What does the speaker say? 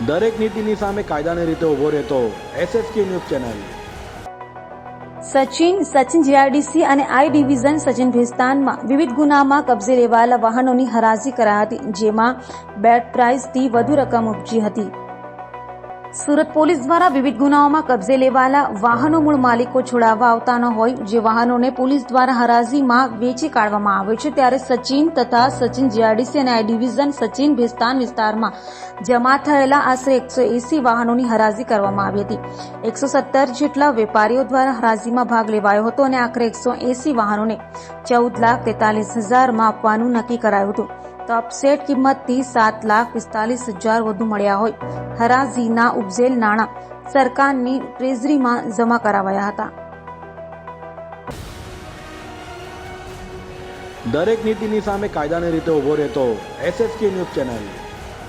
દરેક નીતિની સામે કાયદાની રીતે ઉભો રહેતો SSK news channel. Sachin GRDC અને આઈ ડિવિઝન સચિન ભેસ્તાનમાં વિવિધ ગુનામાં કબજે લેવાયેલા વાહનોની હરાજી કરાઈ હતી, જેમાં બેડ પ્રાઇઝથી વધુ રકમ ઉપજી હતી। સુરત પોલીસ દ્વારા વિવિધ ગુનાઓમાં કબજે લેવાયેલા વાહનો મૂળ માલિકો છોડાવવા આવતા ન હોય, જે વાહનોને પોલીસ દ્વારા હરાજીમાં વેચી કાઢવામાં આવે છે, ત્યારે સચિન તથા સચિન જીઆરડીસી અને આઈ ડિવિઝન સચિન ભેસ્તાન વિસ્તારમાં જમા થયેલા આશરે 180 વાહનોની હરાજી કરવામાં આવી હતી। 117 જેટલા વેપારીઓ દ્વારા હરાજીમાં ભાગ લેવાયો હતો અને આખરે 180 વાહનોને 14,43,000માં આપવાનું નક્કી કરાયું હતું, તો અપસેટ કિંમતથી 7,45,000 વધુ મળ્યા હોય। હરાજીના ઉપજેલ નાણાં સરકારની ટ્રેઝરીમાં જમા કરાવાયા હતા। દરેક નીતિની સામે કાયદાની રીતે ઉભો રહેતો SSK ન્યૂઝ ચેનલ।